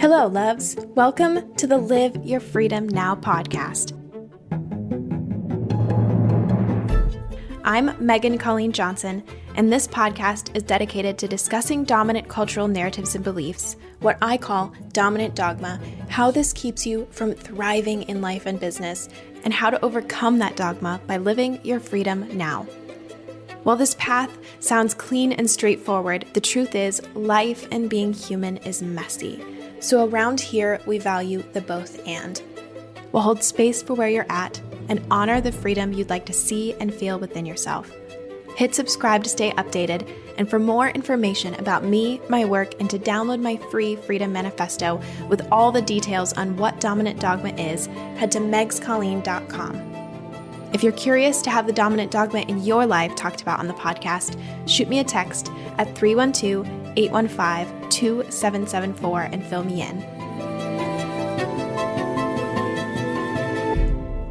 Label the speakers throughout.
Speaker 1: Hello, loves. Welcome to the Live Your Freedom Now podcast. I'm Megan Colleen Johnson, and this podcast is dedicated to discussing dominant cultural narratives and beliefs, what I call dominant dogma, how this keeps you from thriving in life and business, and how to overcome that dogma by living your freedom now. While this path sounds clean and straightforward, the truth is life and being human is messy. So around here, we value the both and. We'll hold space for where you're at and honor the freedom you'd like to see and feel within yourself. Hit subscribe to stay updated, and for more information about me, my work, and to download my free Freedom Manifesto with all the details on what Dominant Dogma is, head to megscolleen.com. If you're curious to have the Dominant Dogma in your life talked about on the podcast, shoot me a text at 312-815-2774 and fill me in.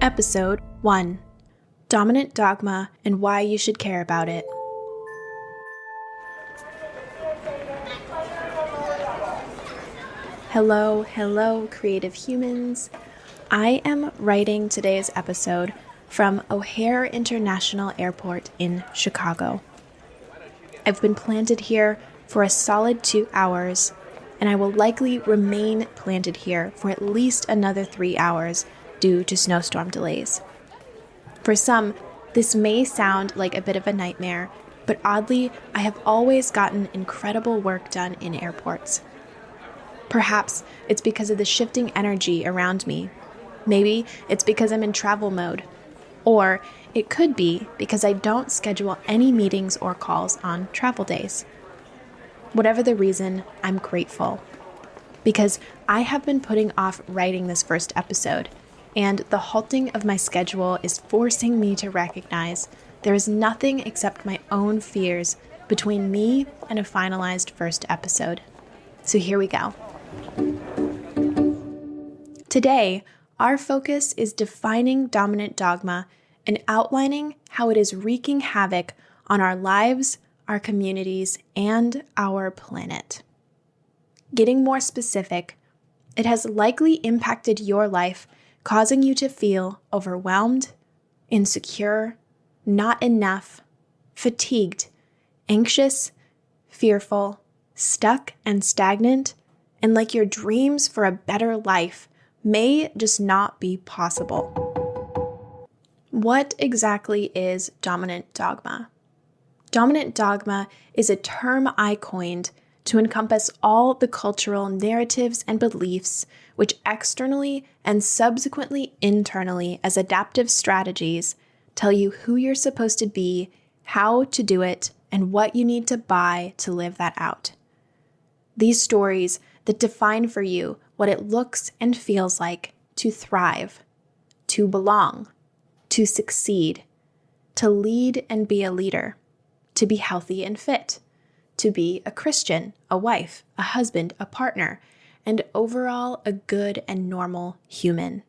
Speaker 1: Episode 1. Dominant Dogma and Why You Should Care About It. Hello, creative humans. I am writing today's episode from O'Hare International Airport in Chicago. I've been planted here for a solid 2 hours, and I will likely remain planted here for at least another 3 hours due to snowstorm delays. For some, this may sound like a bit of a nightmare, but oddly, I have always gotten incredible work done in airports. Perhaps it's because of the shifting energy around me. Maybe it's because I'm in travel mode. Or it could be because I don't schedule any meetings or calls on travel days. Whatever the reason, I'm grateful. Because I have been putting off writing this first episode, and the halting of my schedule is forcing me to recognize there is nothing except my own fears between me and a finalized first episode. So here we go. Today, our focus is defining dominant dogma and outlining how it is wreaking havoc on our lives, our communities, and our planet. Getting more specific, it has likely impacted your life, causing you to feel overwhelmed, insecure, not enough, fatigued, anxious, fearful, stuck and stagnant, and like your dreams for a better life may just not be possible. What exactly is dominant dogma? Dominant dogma is a term I coined to encompass all the cultural narratives and beliefs which externally and subsequently internally as adaptive strategies tell you who you're supposed to be, how to do it, and what you need to buy to live that out. These stories that define for you what it looks and feels like to thrive, to belong, to succeed, to lead and be a leader, to be healthy and fit, to be a Christian, a wife, a husband, a partner, and overall a good and normal human.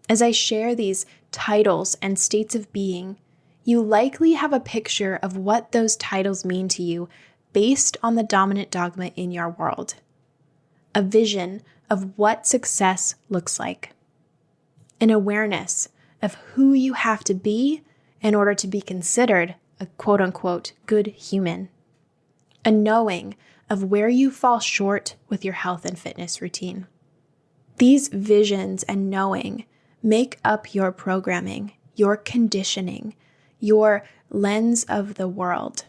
Speaker 1: As I share these titles and states of being, you likely have a picture of what those titles mean to you based on the dominant dogma in your world. A vision of what success looks like. An awareness of who you have to be in order to be considered a quote-unquote good human. A knowing of where you fall short with your health and fitness routine. These visions and knowing make up your programming, your conditioning, your lens of the world.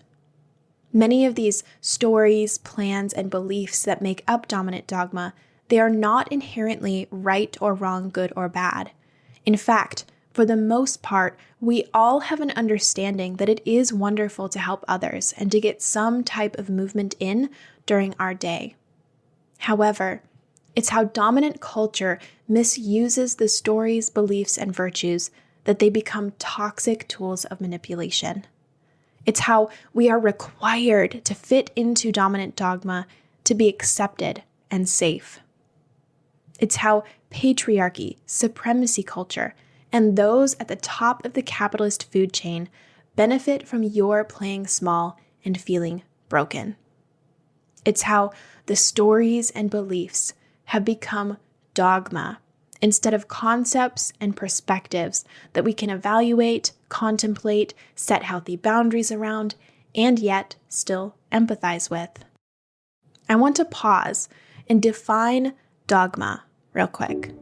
Speaker 1: Many of these stories, plans, and beliefs that make up dominant dogma, they are not inherently right or wrong, good or bad. In fact, for the most part, we all have an understanding that it is wonderful to help others and to get some type of movement in during our day. However, it's how dominant culture misuses the stories, beliefs, and virtues that they become toxic tools of manipulation. It's how we are required to fit into dominant dogma to be accepted and safe. It's how patriarchy, supremacy culture, and those at the top of the capitalist food chain benefit from your playing small and feeling broken. It's how the stories and beliefs have become dogma instead of concepts and perspectives that we can evaluate, contemplate, set healthy boundaries around, and yet still empathize with. I want to pause and define dogma real quick.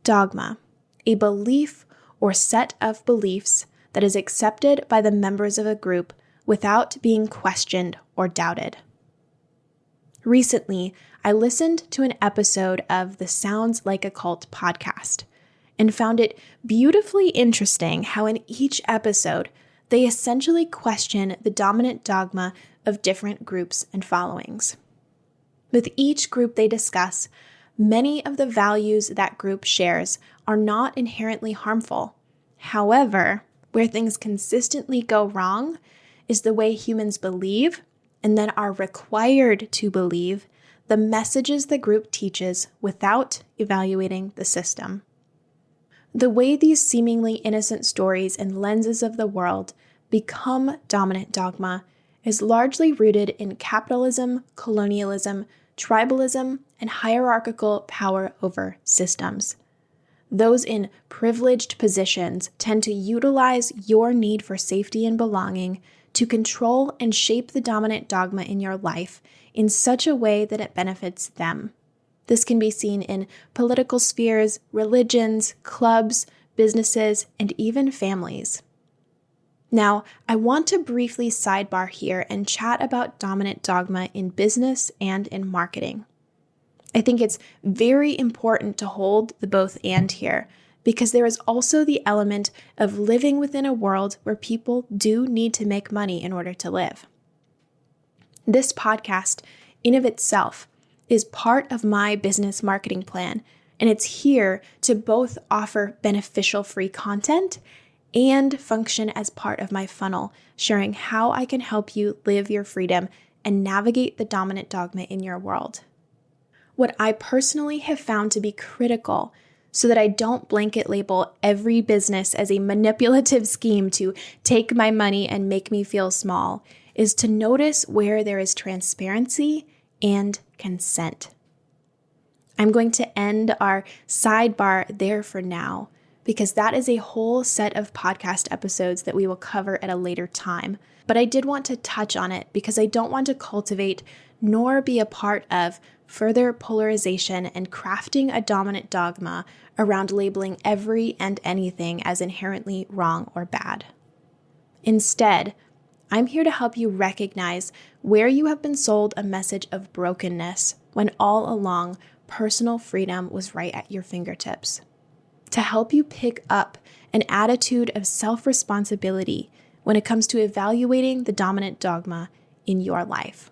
Speaker 1: Dogma, a belief or set of beliefs that is accepted by the members of a group without being questioned or doubted. Recently, I listened to an episode of the Sounds Like a Cult podcast and found it beautifully interesting how in each episode, they essentially question the dominant dogma of different groups and followings. With each group they discuss, many of the values that group shares are not inherently harmful. However, where things consistently go wrong is the way humans believe and then are required to believe the messages the group teaches without evaluating the system. The way these seemingly innocent stories and lenses of the world become dominant dogma is largely rooted in capitalism, colonialism, tribalism, and hierarchical power over systems. Those in privileged positions tend to utilize your need for safety and belonging to control and shape the dominant dogma in your life in such a way that it benefits them. This can be seen in political spheres, religions, clubs, businesses, and even families. Now, I want to briefly sidebar here and chat about dominant dogma in business and in marketing. I think it's very important to hold the both and here, because there is also the element of living within a world where people do need to make money in order to live. This podcast, in of itself, is part of my business marketing plan, and it's here to both offer beneficial free content and function as part of my funnel, sharing how I can help you live your freedom and navigate the dominant dogma in your world. What I personally have found to be critical so that I don't blanket label every business as a manipulative scheme to take my money and make me feel small is to notice where there is transparency and consent. I'm going to end our sidebar there for now, because that is a whole set of podcast episodes that we will cover at a later time. But I did want to touch on it because I don't want to cultivate nor be a part of further polarization and crafting a dominant dogma around labeling every and anything as inherently wrong or bad. Instead, I'm here to help you recognize where you have been sold a message of brokenness when all along personal freedom was right at your fingertips. To help you pick up an attitude of self-responsibility when it comes to evaluating the dominant dogma in your life.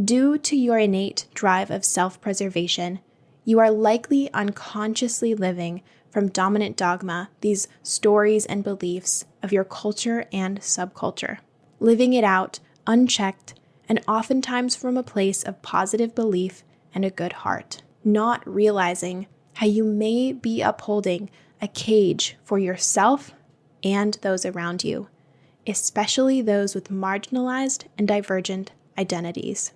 Speaker 1: Due to your innate drive of self-preservation, you are likely unconsciously living from dominant dogma, these stories and beliefs of your culture and subculture, living it out unchecked and oftentimes from a place of positive belief and a good heart, not realizing how you may be upholding a cage for yourself and those around you, especially those with marginalized and divergent identities.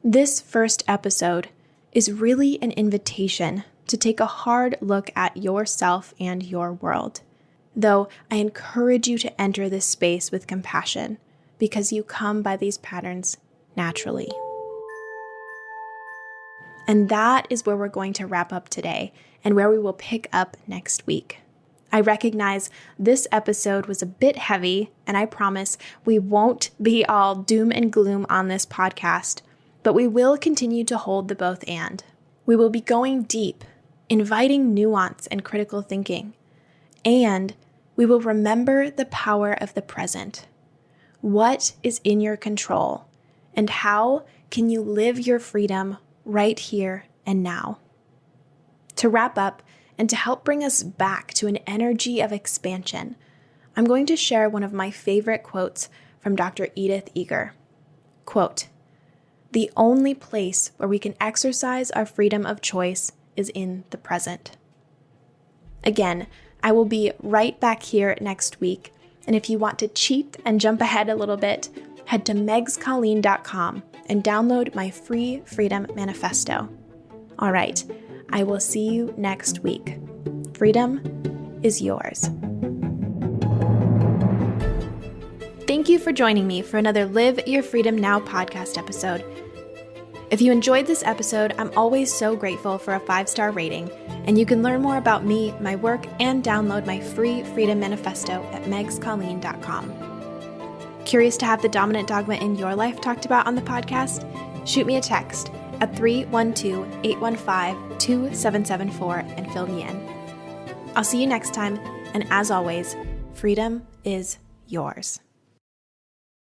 Speaker 1: This first episode is really an invitation to take a hard look at yourself and your world, though I encourage you to enter this space with compassion because you come by these patterns naturally. And that is where we're going to wrap up today and where we will pick up next week. I recognize this episode was a bit heavy, and I promise we won't be all doom and gloom on this podcast, but we will continue to hold the both and. We will be going deep, inviting nuance and critical thinking, and we will remember the power of the present. What is in your control, and how can you live your freedom right here and now? To wrap up, and to help bring us back to an energy of expansion, I'm going to share one of my favorite quotes from Dr. Edith Eger. Quote, "The only place where we can exercise our freedom of choice is in the present." Again, I will be right back here next week, and if you want to cheat and jump ahead a little bit, head to megscolleen.com and download my free Freedom Manifesto. All right, I will see you next week. Freedom is yours. Thank you for joining me for another Live Your Freedom Now podcast episode. If you enjoyed this episode, I'm always so grateful for a 5-star rating, and you can learn more about me, my work, and download my free Freedom Manifesto at megscolleen.com. Curious to have the dominant dogma in your life talked about on the podcast? Shoot me a text at 312-815-2774 and fill me in. I'll see you next time, and as always, freedom is yours.